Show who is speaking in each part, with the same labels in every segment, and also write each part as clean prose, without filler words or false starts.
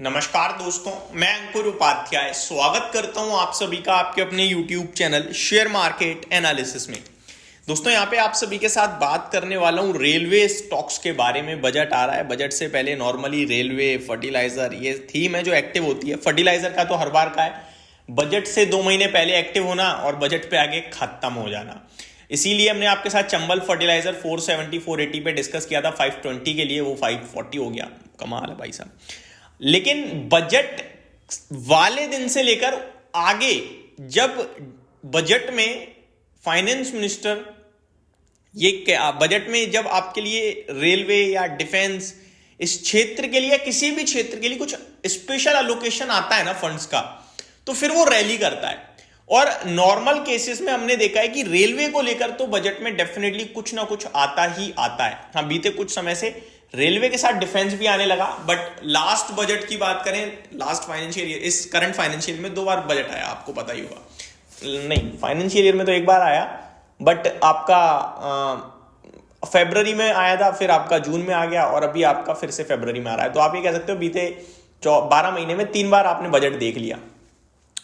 Speaker 1: नमस्कार दोस्तों, मैं अंकुर उपाध्याय स्वागत करता हूं आप सभी का आपके अपने YouTube channel share market analysis में। दोस्तों यहां पे आप सभी के साथ बात करने वाला हूं रेलवे स्टॉक्स के बारे में। बजट आ रहा है, बजट से पहले नॉर्मली रेलवे, फर्टिलाइजर, ये थीम है जो एक्टिव होती है। फर्टिलाइजर का तो हर बार का है, बजट से 2 महीने पहले एक्टिव होना और बजट पे आगे खत्म हो जाना। इसीलिए हमने आपके साथ चंबल फर्टिलाइजर 470 480 पे डिस्कस किया था 520 के लिए, वो 540 हो गया। कमाल है भाई साहब। लेकिन बजट वाले दिन से लेकर आगे, जब बजट में फाइनेंस मिनिस्टर ये क्या बजट में जब आपके लिए रेलवे या डिफेंस इस क्षेत्र के लिए, किसी भी क्षेत्र के लिए कुछ स्पेशल अलोकेशन आता है ना फंड्स का, तो फिर वो रैली करता है। और नॉर्मल केसेस में हमने देखा है कि रेलवे को लेकर तो बजट में डेफिनेटली कुछ ना कुछ आता ही आता है। हाँ, बीते कुछ समय से रेलवे के साथ डिफेंस भी आने लगा, बट लास्ट बजट की बात करें, लास्ट फाइनेंशियल ईयर, इस करंट फाइनेंशियल में 2 बार बजट आया, आपको पता ही होगा। नहीं, फाइनेंशियल ईयर में तो 1 बार आया, बट आपका फरवरी में आया था, फिर आपका जून में आ गया, और अभी आपका फिर से फरवरी में आ रहा है। तो आप ये कह सकते हो बीते 12 महीने में 3 बार आपने बजट देख लिया।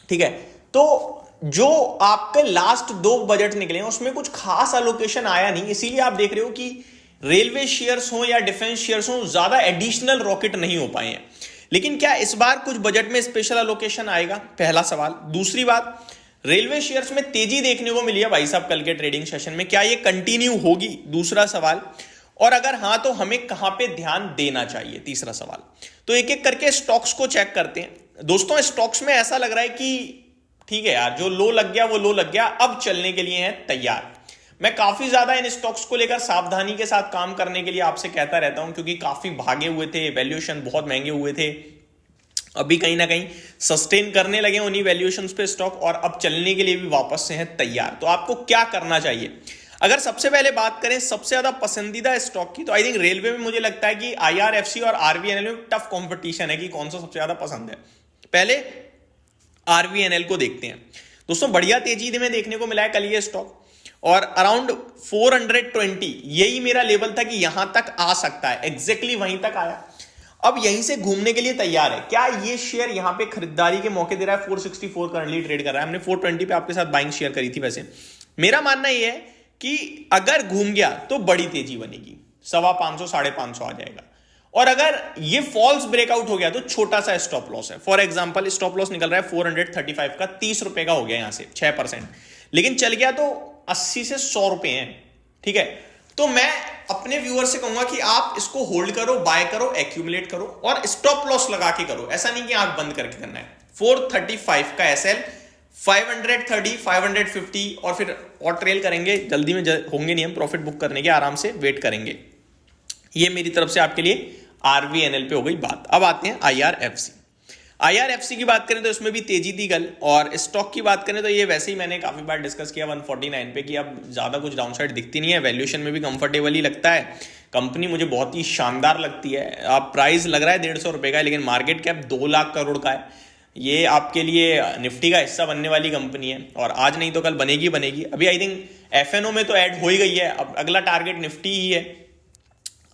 Speaker 1: ठीक है, तो जो आपके लास्ट 2 बजट निकले हैं उसमें कुछ खास अलोकेशन आया नहीं, इसीलिए आप देख रहे हो कि रेलवे शेयर्स हो या डिफेंस शेयर्स हो, ज्यादा एडिशनल रॉकेट नहीं हो पाए हैं। लेकिन क्या इस बार कुछ बजट में स्पेशल अलोकेशन आएगा? पहला सवाल। दूसरी बात, रेलवे शेयर्स में तेजी देखने को मिली है भाई साहब कल के ट्रेडिंग सेशन में, क्या ये कंटिन्यू होगी? दूसरा सवाल। और अगर हां तो हमें कहां पे ध्यान देना चाहिए? तीसरा सवाल। तो एक एक करके स्टॉक्स को चेक करते हैं। दोस्तों स्टॉक्स में ऐसा लग रहा है कि ठीक है यार, जो लो लग गया वो लो लग गया, अब चलने के लिए है तैयार। मैं काफी ज्यादा इन स्टॉक्स को लेकर सावधानी के साथ काम करने के लिए आपसे कहता रहता हूं, क्योंकि काफी भागे हुए थे, वैल्यूएशन बहुत महंगे हुए थे। अभी कहीं ना कहीं सस्टेन करने लगे उन्हीं वैल्यूएशंस पे स्टॉक, और अब चलने के लिए भी वापस से है तैयार। तो आपको क्या करना चाहिए? अगर सबसे पहले बात करें सबसे ज्यादा पसंदीदा स्टॉक की, तो आई थिंक रेलवे में मुझे लगता है कि IRFC और RVNL में टफ कॉम्पिटिशन है कि कौन सा सबसे ज्यादा पसंद है। पहले RVNL को देखते हैं। दोस्तों बढ़िया तेजी में देखने को मिला है कल ये स्टॉक, और अराउंड 420 यही मेरा लेवल था कि यहां तक आ सकता है, एग्जैक्टली वहीं तक आया। अब यहीं से घूमने के लिए तैयार है। क्या ये शेयर यहां पे खरीदारी के मौके दे रहा है? 464 करंटली ट्रेड कर रहा है। हमने 420 पे आपके साथ बाइंग शेयर करी थी। वैसे मेरा मानना यह है कि अगर घूम गया तो बड़ी तेजी बनेगी, 550 550 आ जाएगा। और अगर ये फॉल्स ब्रेकआउट हो गया तो छोटा सा स्टॉप लॉस है। फॉर एग्जांपल स्टॉप लॉस निकल रहा है 435 का, 30 रुपए का हो गया यहां से 6%, लेकिन चल गया तो 80 से 100 रुपए हैं। ठीक है, तो मैं अपने व्यूअर से कहूंगा कि आप इसको होल्ड करो, बाय करो, एक्यूमुलेट करो, और स्टॉप लॉस लगा के करो। ऐसा नहीं कि आंख बंद करके करना है। 435 का SL, 530 550, और फिर और ट्रेल करेंगे, जल्दी में होंगे नहीं हम प्रॉफिट बुक करने के, आराम से वेट करेंगे। ये मेरी तरफ से आपके लिए RVNL पे हो गई बात। अब आते हैं IRFC की बात करें तो इसमें भी तेजी थी कल, और स्टॉक की बात करें तो ये वैसे ही मैंने काफी बार डिस्कस किया 149 पे कि अब ज्यादा कुछ डाउनसाइड दिखती नहीं है, वैल्यूएशन में भी कंफर्टेबल ही लगता है। कंपनी मुझे बहुत ही शानदार लगती है। आप प्राइस लग रहा है 150 रुपए का, लेकिन मार्केट कैप 2 लाख करोड़ का है। ये आपके लिए निफ्टी का हिस्सा बनने वाली कंपनी है, और आज नहीं तो कल बनेगी बनेगी। अभी आई थिंक FNO में तो ऐड हो ही गई है, अब अगला टारगेट निफ्टी ही है।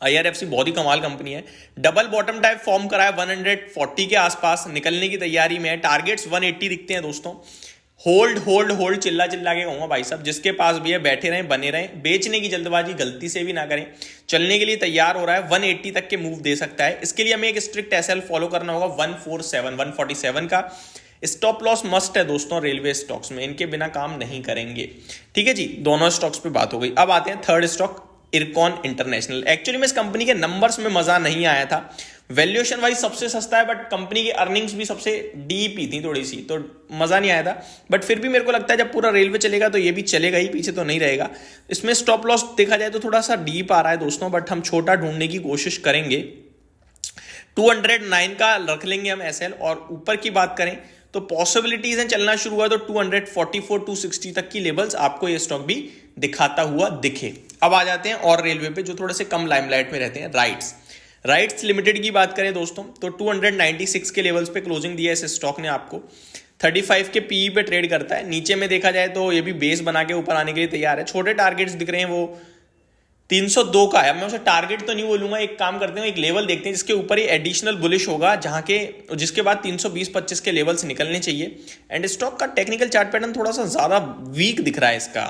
Speaker 1: IRFC बहुत ही कमाल कंपनी है। डबल बॉटम टाइप फॉर्म करा है 140 के आसपास, निकलने की तैयारी में है। टारगेट्स 180 दिखते हैं दोस्तों। होल्ड होल्ड होल्ड चिल्ला चिल्ला के कहूंगा भाई साहब, जिसके पास भी है बैठे रहें, बने रहें, बेचने की जल्दबाजी गलती से भी ना करें। चलने के लिए तैयार हो रहा है, 180 तक के मूव दे सकता है। इसके लिए हमें एक स्ट्रिक्ट SL फॉलो करना होगा 147 का। स्टॉप लॉस मस्ट है दोस्तों रेलवे स्टॉक्स में, इनके बिना काम नहीं करेंगे। ठीक है जी, दोनों स्टॉक्स पे बात हो गई। अब आते हैं third stock, IRCON international. Actually में इस कंपनी के नंबर्स में मजा नहीं आया था। वैल्यूएशन वाइज सबसे सस्ता है, बट कंपनी की अर्निंग्स भी सबसे डीप ही थी थोड़ी सी, तो मजा नहीं आया था। बट फिर भी मेरे को लगता है जब पूरा रेलवे चलेगा तो ये भी चलेगा ही, पीछे तो नहीं रहेगा। इसमें स्टॉप लॉस देखा जाए तो थोड़ा सा डीप आ रहा है दोस्तों, बट हम छोटा ढूंढने की कोशिश करेंगे। 209 का रख लेंगे हम SL, और ऊपर की बात करें तो पॉसिबिलिटीज हैं, चलना शुरू हुआ तो 244 260 तक की लेवल्स आपको ये स्टॉक भी दिखाता हुआ दिखे। अब आ जाते हैं और रेलवे पे जो थोड़े से कम लाइमलाइट में रहते हैं, राइट्स लिमिटेड की बात करें दोस्तों तो 296 के लेवल्स पे क्लोजिंग दिया है इस स्टॉक ने आपको। 35 के PE पे ट्रेड करता है। नीचे में देखा जाए तो ये भी बेस बना के ऊपर आने के लिए तैयार है। छोटे टारगेट्स दिख रहे हैं वो 302 का है। मैं उसे टारगेट तो नहीं बोलूंगा, एक काम करते हैं, एक लेवल देखते हैं जिसके ऊपर ये एडिशनल बुलिश होगा, जिसके बाद 320-25 के लेवल्स निकलने चाहिए। एंड स्टॉक का टेक्निकल चार्ट पैटर्न थोड़ा सा ज्यादा वीक दिख रहा है इसका।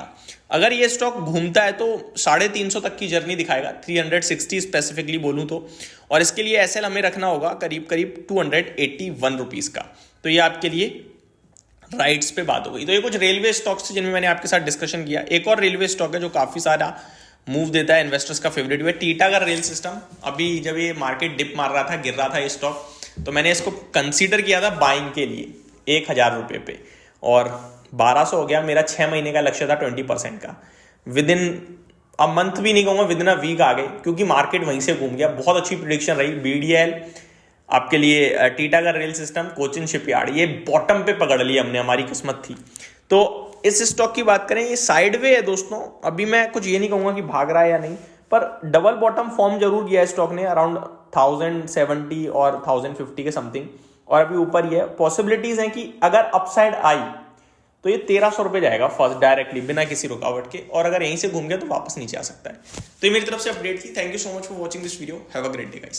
Speaker 1: अगर ये स्टॉक घूमता है तो 350 तक की जर्नी दिखाएगा, 360 स्पेसिफिकली बोलूं तो। और इसके लिए एसएल हमें रखना होगा करीब करीब 281 रुपीज का। तो ये आपके लिए राइट्स पे बात हो गई। तो ये कुछ रेलवे स्टॉक्स जिनमें मैंने आपके साथ डिस्कशन किया। एक और रेलवे स्टॉक है जो काफी सारा मूव देता है, इन्वेस्टर्स का फेवरेट भी है, टीटागढ़ रेल सिस्टम। अभी जब ये मार्केट डिप मार रहा था, गिर रहा था ये स्टॉक, तो मैंने इसको कंसीडर किया था बाइंग के लिए 1000 रुपये पे, और 1200 हो गया। मेरा 6 महीने का लक्ष्य था 20% का। विद इन अ मंथ भी नहीं कहूंगा, विद इन अ वीक आ गए, क्योंकि मार्केट वहीं से घूम गया। बहुत अच्छी प्रिडिक्शन रही। बीडीएल आपके लिए, Titagarh rail system, Cochin shipyard, ये बॉटम पे पकड़ लिया हमने, हमारी किस्मत थी। तो इस स्टॉक की बात करें, ये साइडवे है दोस्तों। अभी मैं कुछ ये नहीं कहूंगा कि भाग रहा है या नहीं, पर डबल बॉटम फॉर्म जरूर किया है स्टॉक ने, अराउंड 1070 और 1050 के समथिंग, और अभी ऊपर ही है। पॉसिबिलिटीज हैं कि अगर अपसाइड आई तो ये 1300 रुपये जाएगा फर्स्ट, डायरेक्टली बिना किसी रुकावट के, और अगर यहीं से घूम गया तो वापस नीचे आ सकता है। तो ये मेरी तरफ से अपडेट थी। Thank you so much for watching this video. Have a great day guys.